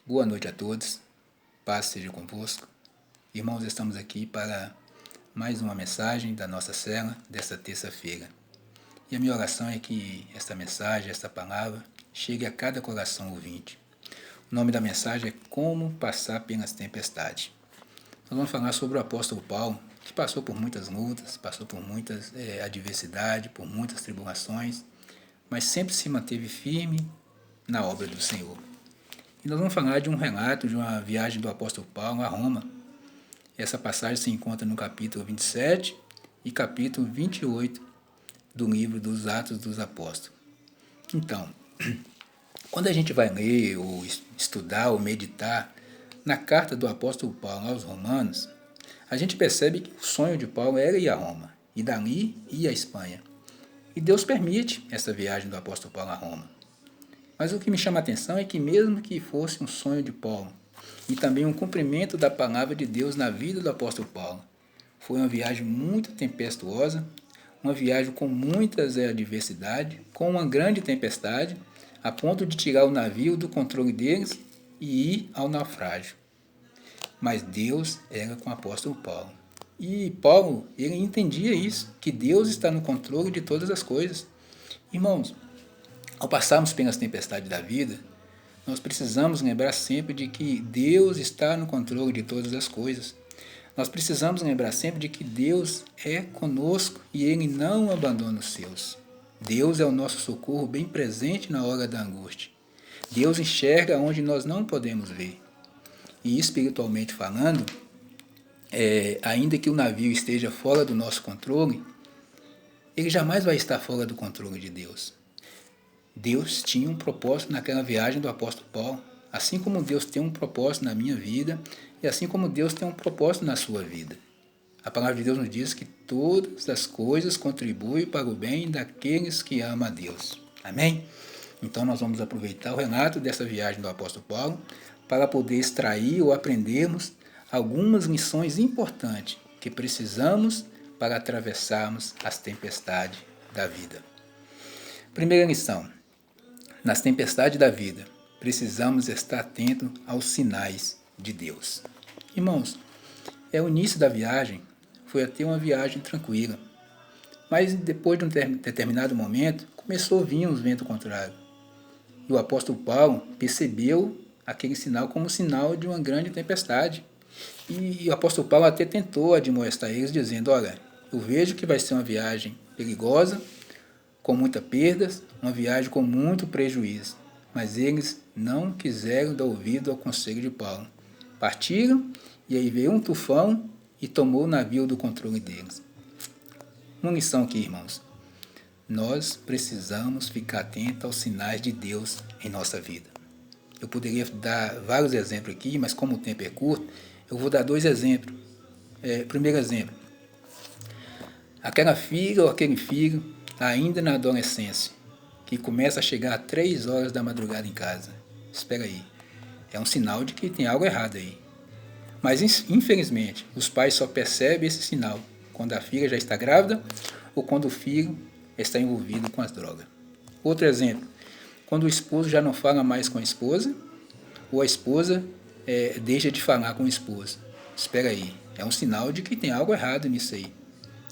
Boa noite a todos, paz seja convosco. Irmãos, estamos aqui para mais uma mensagem da nossa cela desta terça-feira. E a minha oração é que esta mensagem, esta palavra, chegue a cada coração ouvinte. O nome da mensagem é Como Passar pelas Tempestades. Nós vamos falar sobre o apóstolo Paulo, que passou por muitas lutas, passou por muitas adversidades, por muitas tribulações, mas sempre se manteve firme na obra do Senhor. E nós vamos falar de um relato de uma viagem do apóstolo Paulo a Roma. Essa passagem se encontra no capítulo 27 e capítulo 28 do livro dos Atos dos Apóstolos. Então, quando a gente vai ler ou estudar ou meditar na carta do apóstolo Paulo aos Romanos, a gente percebe que o sonho de Paulo era ir a Roma e dali ir à Espanha. E Deus permite essa viagem do apóstolo Paulo a Roma. Mas o que me chama a atenção é que mesmo que fosse um sonho de Paulo e também um cumprimento da palavra de Deus na vida do apóstolo Paulo, foi uma viagem muito tempestuosa, uma viagem com muitas adversidades, com uma grande tempestade, a ponto de tirar o navio do controle deles e ir ao naufrágio. Mas Deus era com o apóstolo Paulo. E Paulo, ele entendia isso, que Deus está no controle de todas as coisas. Irmãos, ao passarmos pelas tempestades da vida, nós precisamos lembrar sempre de que Deus está no controle de todas as coisas. Nós precisamos lembrar sempre de que Deus é conosco e Ele não abandona os seus. Deus é o nosso socorro bem presente na hora da angústia. Deus enxerga onde nós não podemos ver. E espiritualmente falando, ainda que o navio esteja fora do nosso controle, ele jamais vai estar fora do controle de Deus. Deus tinha um propósito naquela viagem do apóstolo Paulo, assim como Deus tem um propósito na minha vida e assim como Deus tem um propósito na sua vida. A palavra de Deus nos diz que todas as coisas contribuem para o bem daqueles que amam a Deus. Amém? Então nós vamos aproveitar o relato dessa viagem do apóstolo Paulo para poder extrair ou aprendermos algumas lições importantes que precisamos para atravessarmos as tempestades da vida. Primeira lição. Nas tempestades da vida, precisamos estar atentos aos sinais de Deus. Irmãos, o início da viagem foi até uma viagem tranquila, mas depois de um determinado momento, começou a vir uns ventos contrários. E o apóstolo Paulo percebeu aquele sinal como sinal de uma grande tempestade. E o apóstolo Paulo até tentou admoestar eles, dizendo, olha, eu vejo que vai ser uma viagem perigosa, com muitas perdas, uma viagem com muito prejuízo. Mas eles não quiseram dar ouvido ao conselho de Paulo. Partiram e aí veio um tufão e tomou o navio do controle deles. Uma lição aqui, irmãos. Nós precisamos ficar atentos aos sinais de Deus em nossa vida. Eu poderia dar vários exemplos aqui, mas como o tempo é curto, eu vou dar 2 exemplos. Primeiro exemplo. Aquela filha ou aquele filho ainda na adolescência, que começa a chegar a 3 horas da madrugada em casa. Espera aí, é um sinal de que tem algo errado aí. Mas, infelizmente, os pais só percebem esse sinal quando a filha já está grávida ou quando o filho está envolvido com as drogas. Outro exemplo, quando o esposo já não fala mais com a esposa ou a esposa deixa de falar com o esposo. Espera aí, é um sinal de que tem algo errado nisso aí.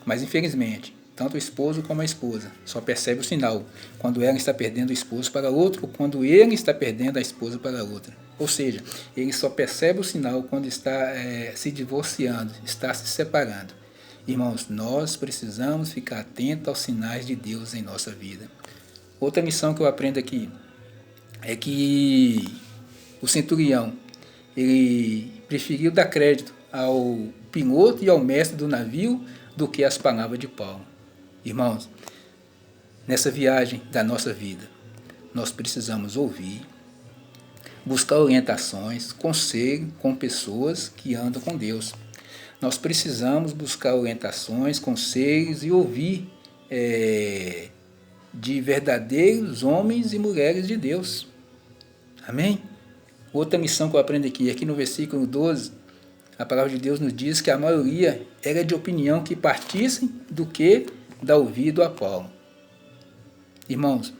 Mas, infelizmente, tanto o esposo como a esposa só percebe o sinal quando ela está perdendo o esposo para outro ou quando ele está perdendo a esposa para outra. Ou seja, ele só percebe o sinal quando está se divorciando, está se separando. Irmãos, nós precisamos ficar atentos aos sinais de Deus em nossa vida. Outra lição que eu aprendo aqui é que o centurião ele preferiu dar crédito ao piloto e ao mestre do navio do que às palavras de Paulo. Irmãos, nessa viagem da nossa vida, nós precisamos ouvir, buscar orientações, conselho com pessoas que andam com Deus. Nós precisamos buscar orientações, conselhos e ouvir de verdadeiros homens e mulheres de Deus. Amém? Outra missão que eu aprendo aqui no versículo 12, a palavra de Deus nos diz que a maioria era de opinião que partissem do que dar ouvido a Paulo. Irmãos,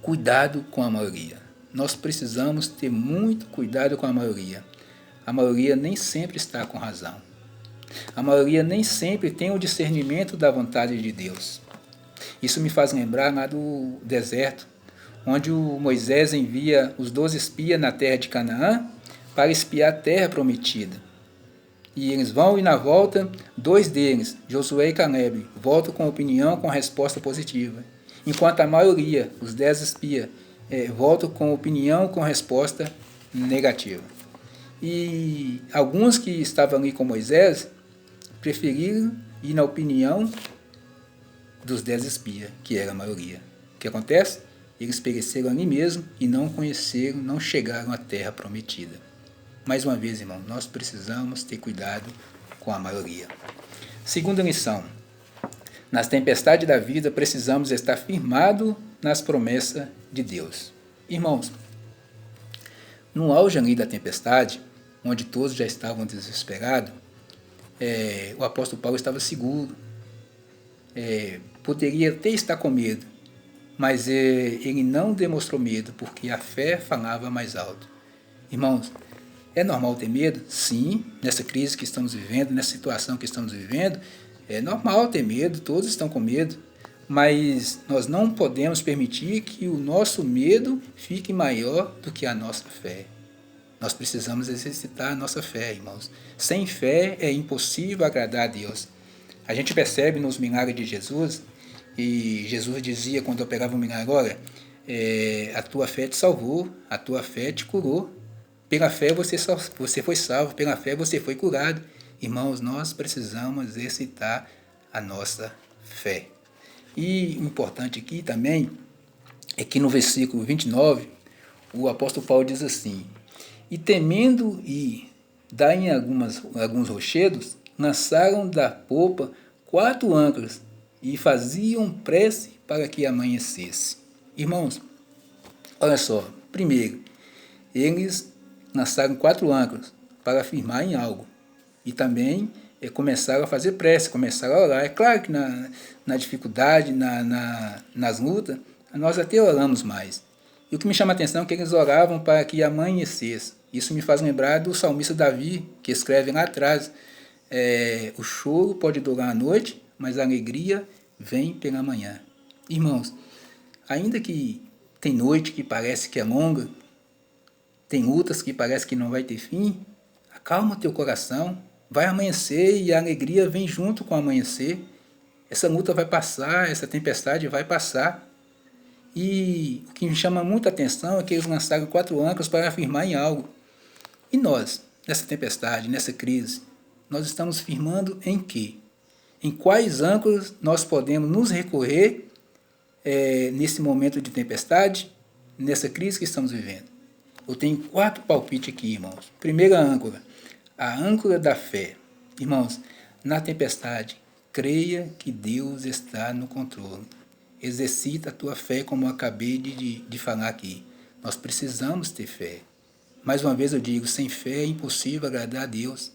cuidado com a maioria. nós precisamos ter muito cuidado com a maioria. A maioria nem sempre está com razão. A maioria nem sempre tem o discernimento da vontade de Deus. Isso me faz lembrar lá do deserto, onde o Moisés envia os 12 espias na terra de Canaã para espiar a terra prometida. E eles vão e na volta, 2 deles, Josué e Caleb, voltam com opinião, com resposta positiva. Enquanto a maioria, os 10 espias, voltam com opinião, com resposta negativa. E alguns que estavam ali com Moisés preferiram ir na opinião dos 10 espias, que era a maioria. O que acontece? Eles pereceram ali mesmo e não conheceram, não chegaram à terra prometida. Mais uma vez, irmão, nós precisamos ter cuidado com a maioria. Segunda lição. Nas tempestades da vida, precisamos estar firmados nas promessas de Deus. Irmãos, no auge ali da tempestade, onde todos já estavam desesperados, o apóstolo Paulo estava seguro. Poderia até estar com medo, mas ele não demonstrou medo, porque a fé falava mais alto. Irmãos, é normal ter medo? Sim, nessa crise que estamos vivendo, nessa situação que estamos vivendo, é normal ter medo, todos estão com medo, mas nós não podemos permitir que o nosso medo fique maior do que a nossa fé. Nós precisamos exercitar a nossa fé, irmãos. Sem fé é impossível agradar a Deus. A gente percebe nos milagres de Jesus, e Jesus dizia quando operava um milagre, olha, a tua fé te salvou, a tua fé te curou. Pela fé você foi salvo, pela fé você foi curado. Irmãos, nós precisamos exercitar a nossa fé. E o importante aqui também é que no versículo 29, o apóstolo Paulo diz assim: e temendo e dar em alguns rochedos, lançaram da popa 4 âncoras e faziam prece para que amanhecesse. Irmãos, olha só, primeiro, eles lançaram 4 âncoras para firmar em algo. E também começaram a fazer prece, começaram a orar. É claro que na dificuldade, nas lutas, nós até oramos mais. E o que me chama a atenção é que eles oravam para que amanhecesse. Isso me faz lembrar do salmista Davi, que escreve lá atrás, o choro pode durar a noite, mas a alegria vem pela manhã. Irmãos, ainda que tem noite que parece que é longa, tem lutas que parece que não vai ter fim, acalma teu coração, vai amanhecer e a alegria vem junto com o amanhecer. Essa luta vai passar, essa tempestade vai passar. E o que me chama muita atenção é que eles lançaram 4 âncoras para afirmar em algo. E nós, nessa tempestade, nessa crise, nós estamos firmando em quê? Em quais âncoras nós podemos nos recorrer nesse momento de tempestade, nessa crise que estamos vivendo? Eu tenho 4 palpites aqui, irmãos. Primeira âncora, a âncora da fé. Irmãos, na tempestade, creia que Deus está no controle. Exercita a tua fé, como eu acabei de falar aqui. Nós precisamos ter fé. Mais uma vez eu digo, sem fé é impossível agradar a Deus.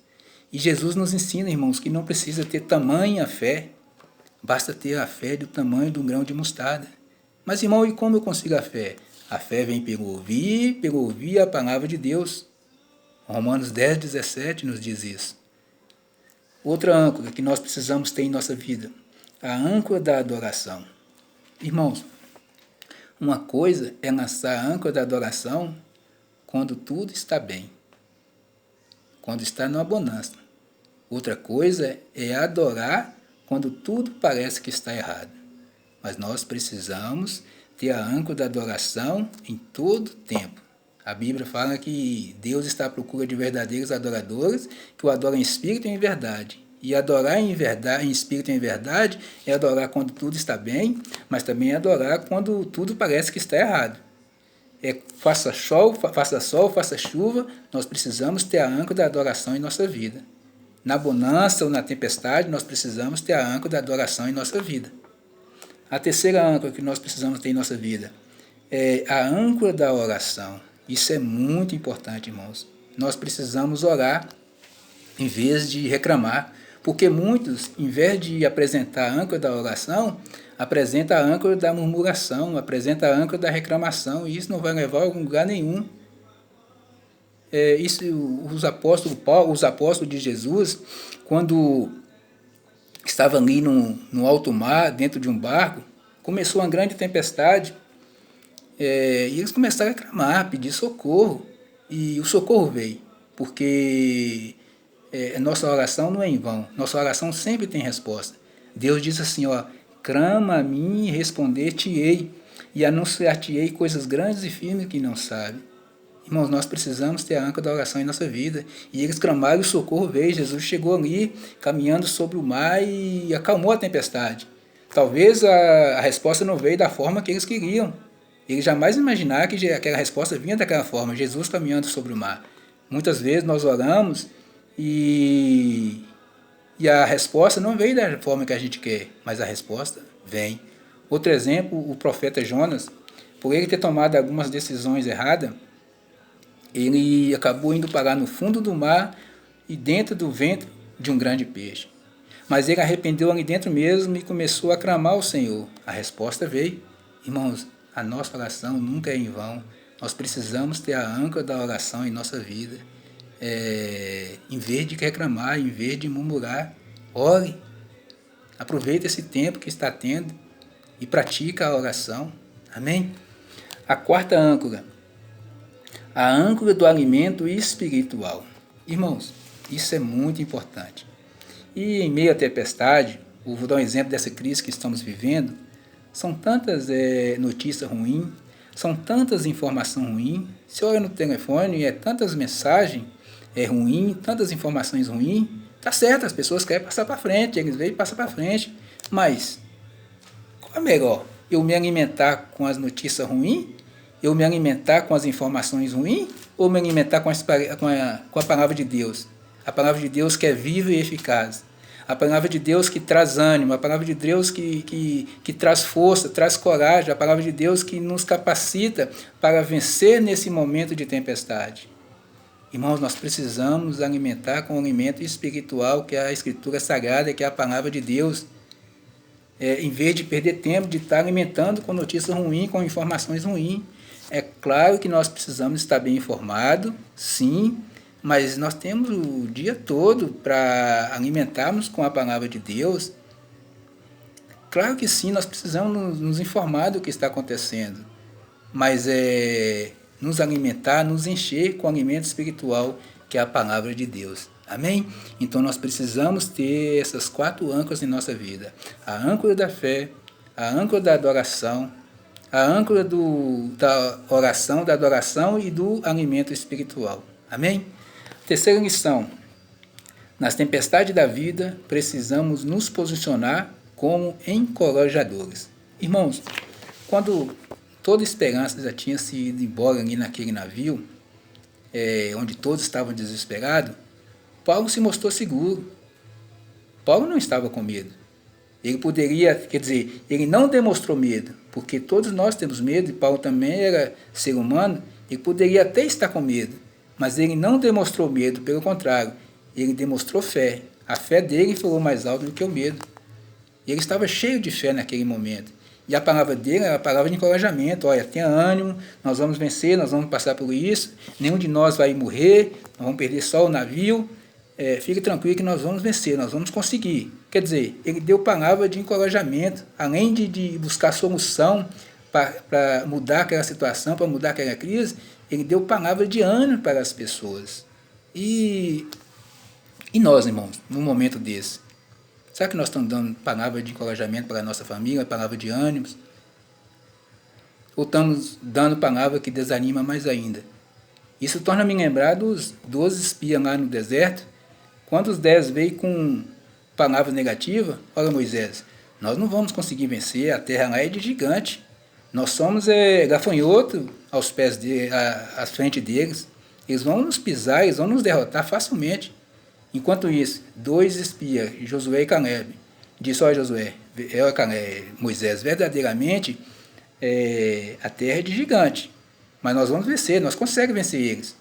E Jesus nos ensina, irmãos, que não precisa ter tamanha fé. Basta ter a fé do tamanho de um grão de mostarda. Mas, irmão, e como eu consigo a fé? A fé vem pelo ouvir a palavra de Deus. Romanos 10, 17 nos diz isso. Outra âncora que nós precisamos ter em nossa vida, a âncora da adoração. Irmãos, uma coisa é lançar a âncora da adoração quando tudo está bem, quando está numa bonança. Outra coisa é adorar quando tudo parece que está errado. Mas nós precisamos ter a âncora da adoração em todo tempo. A Bíblia fala que Deus está à procura de verdadeiros adoradores, que o adoram em espírito e em verdade. E adorar em espírito e em verdade é adorar quando tudo está bem, mas também é adorar quando tudo parece que está errado. Faça sol, faça chuva, nós precisamos ter a âncora da adoração em nossa vida. Na bonança ou na tempestade, nós precisamos ter a âncora da adoração em nossa vida. A terceira âncora que nós precisamos ter em nossa vida é a âncora da oração. Isso é muito importante, irmãos. Nós precisamos orar em vez de reclamar, Porque muitos, em vez de apresentar a âncora da oração, apresenta a âncora da murmuração, apresenta a âncora da reclamação, e isso não vai levar a algum lugar nenhum. Isso, os apóstolos Paulo, os apóstolos de Jesus, quando estavam ali no alto mar, dentro de um barco, começou uma grande tempestade, e eles começaram a clamar, pedir socorro, e o socorro veio, porque nossa oração não é em vão, nossa oração sempre tem resposta. Deus diz assim, ó, clama a mim e responder-te-ei, e anunciar-te-ei coisas grandes e firmes que não sabe. Irmãos, nós precisamos ter a âncora da oração em nossa vida. E eles clamaram e o socorro veio. Jesus chegou ali, caminhando sobre o mar e acalmou a tempestade. Talvez a resposta não veio da forma que eles queriam. Eles jamais imaginaram que aquela resposta vinha daquela forma, Jesus caminhando sobre o mar. Muitas vezes nós oramos e a resposta não veio da forma que a gente quer, mas a resposta vem. Outro exemplo, o profeta Jonas, por ele ter tomado algumas decisões erradas, ele acabou indo parar no fundo do mar e dentro do ventre de um grande peixe. Mas ele arrependeu ali dentro mesmo e começou a clamar ao Senhor. A resposta veio. Irmãos, a nossa oração nunca é em vão. Nós precisamos ter a âncora da oração em nossa vida. Em vez de reclamar, em vez de murmurar, ore. Aproveite esse tempo que está tendo e pratica a oração. Amém? A quarta âncora. A âncora do alimento espiritual. Irmãos, isso é muito importante. E em meio à tempestade, vou dar um exemplo dessa crise que estamos vivendo, são tantas notícias ruins, são tantas informações ruins. Você olha no telefone, tantas mensagens ruins, tantas informações ruins. Tá certo, as pessoas querem passar para frente, eles veem e passam para frente. Mas, qual é melhor? Eu me alimentar com as notícias ruins? Eu me alimentar com as informações ruins? Ou me alimentar com a palavra de Deus? A palavra de Deus que é viva e eficaz. A palavra de Deus que traz ânimo. A palavra de Deus que traz força, traz coragem. A palavra de Deus que nos capacita para vencer nesse momento de tempestade. Irmãos, nós precisamos alimentar com o alimento espiritual, que é a Escritura Sagrada, que é a palavra de Deus. Em vez de perder tempo de estar alimentando com notícias ruins, com informações ruins. É claro que nós precisamos estar bem informados, sim, mas nós temos o dia todo para alimentarmos com a palavra de Deus. Claro que sim, nós precisamos nos informar do que está acontecendo, mas nos alimentar, nos encher com o alimento espiritual, que é a palavra de Deus. Amém? Então nós precisamos ter essas 4 âncoras em nossa vida. A âncora da fé, a âncora da adoração, a âncora da oração, da adoração e do alimento espiritual. Amém? Terceira lição. Nas tempestades da vida, precisamos nos posicionar como encorajadores. Irmãos, quando toda esperança já tinha se ido embora ali naquele navio, onde todos estavam desesperados, Paulo se mostrou seguro. Paulo não estava com medo. Ele poderia, ele não demonstrou medo, porque todos nós temos medo, e Paulo também era ser humano, ele poderia até estar com medo, mas ele não demonstrou medo, pelo contrário, ele demonstrou fé. A fé dele falou mais alto do que o medo. Ele estava cheio de fé naquele momento. E a palavra dele era a palavra de encorajamento. Olha, tenha ânimo, nós vamos vencer, nós vamos passar por isso, nenhum de nós vai morrer, nós vamos perder só o navio. Fique tranquilo que nós vamos vencer, nós vamos conseguir. Quer dizer, ele deu palavra de encorajamento, além de buscar solução para mudar aquela situação, para mudar aquela crise, ele deu palavra de ânimo para as pessoas. E nós, irmãos, num momento desse, será que nós estamos dando palavra de encorajamento para a nossa família, palavra de ânimos? Ou estamos dando palavra que desanima mais ainda? Isso torna-me lembrar dos 12 espias lá no deserto, quando os 10 veio com palavras negativas. Olha, Moisés, nós não vamos conseguir vencer, a terra lá é de gigante. Nós somos gafanhoto aos pés à frente deles. Eles vão nos pisar, eles vão nos derrotar facilmente. Enquanto isso, 2 espias, Josué e Caleb, disse: olha, Josué, Moisés, verdadeiramente a terra é de gigante, mas nós vamos vencer, nós conseguimos vencer eles.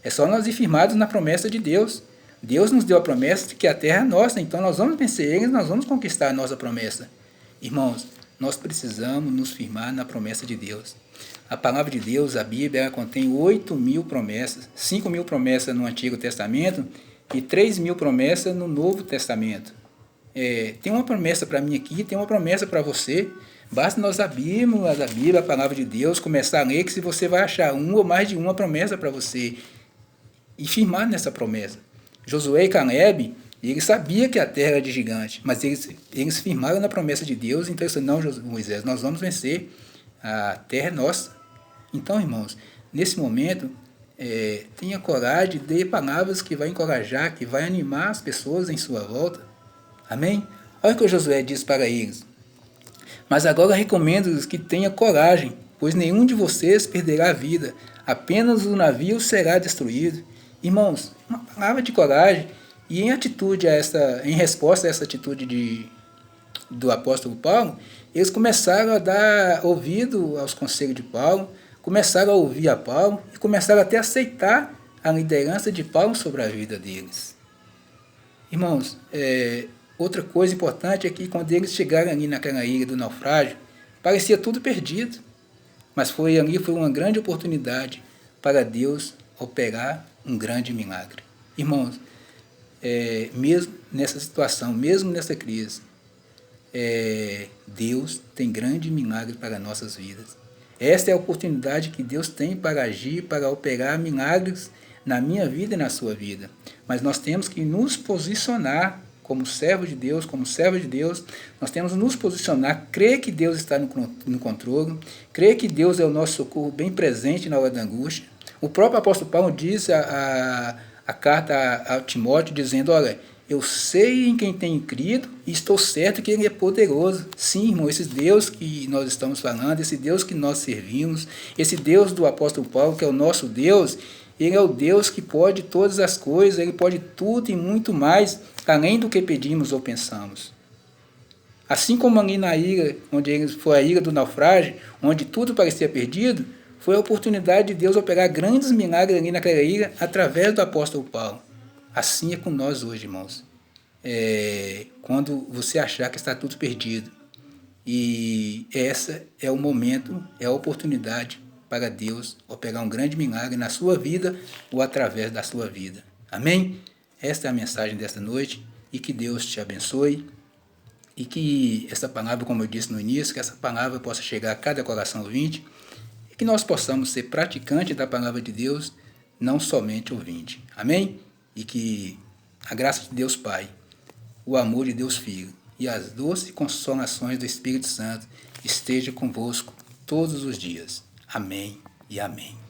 É só nós ir firmados na promessa de Deus. Deus nos deu a promessa de que a terra é nossa, então nós vamos vencer eles, nós vamos conquistar a nossa promessa. Irmãos, nós precisamos nos firmar na promessa de Deus. A palavra de Deus, a Bíblia, ela contém 8.000 promessas, 5.000 promessas no Antigo Testamento e 3.000 promessas no Novo Testamento. Tem uma promessa para mim aqui, tem uma promessa para você. Basta nós abrirmos a Bíblia, a palavra de Deus, começar a ler, que se você vai achar uma ou mais de uma promessa para você e firmar nessa promessa. Josué e Caleb, eles sabiam que a terra era de gigante, mas eles firmaram na promessa de Deus. Então eles disseram, não, Moisés, nós vamos vencer, a terra é nossa. Então, irmãos, nesse momento, tenha coragem, dê palavras que vai encorajar, que vai animar as pessoas em sua volta. Amém? Olha o que o Josué diz para eles. Mas agora recomendo-lhes que tenha coragem, pois nenhum de vocês perderá a vida, apenas o navio será destruído. Irmãos, uma palavra de coragem, e em resposta a essa atitude do apóstolo Paulo, eles começaram a dar ouvido aos conselhos de Paulo, começaram a ouvir a Paulo e começaram até a aceitar a liderança de Paulo sobre a vida deles. Irmãos, outra coisa importante é que quando eles chegaram ali naquela ilha do naufrágio, parecia tudo perdido, mas foi uma grande oportunidade para Deus operar um grande milagre. Irmãos, mesmo nessa situação, mesmo nessa crise, Deus tem grande milagre para nossas vidas. Esta é a oportunidade que Deus tem para agir, para operar milagres na minha vida e na sua vida. Mas nós temos que nos posicionar como servo de Deus, nós temos que nos posicionar, crer que Deus está no controle, crer que Deus é o nosso socorro bem presente na hora da angústia. O próprio apóstolo Paulo diz a carta a Timóteo, dizendo, olha, eu sei em quem tenho crido e estou certo que Ele é poderoso. Sim, irmão, esse Deus que nós estamos falando, esse Deus que nós servimos, esse Deus do apóstolo Paulo, que é o nosso Deus, Ele é o Deus que pode todas as coisas, Ele pode tudo e muito mais, além do que pedimos ou pensamos. Assim como ali na ilha, onde foi a ilha do naufrágio, onde tudo parecia perdido, foi a oportunidade de Deus operar grandes milagres ali naquela ilha através do apóstolo Paulo. Assim é com nós hoje, irmãos. Quando você achar que está tudo perdido, e esse é o momento, é a oportunidade para Deus operar um grande milagre na sua vida ou através da sua vida. Amém? Esta é a mensagem desta noite, e que Deus te abençoe, e que essa palavra, como eu disse no início, que essa palavra possa chegar a cada coração ouvinte, e que nós possamos ser praticantes da palavra de Deus, não somente ouvinte. Amém? E que a graça de Deus Pai, o amor de Deus Filho e as doces consolações do Espírito Santo esteja convosco todos os dias. Amém e amém.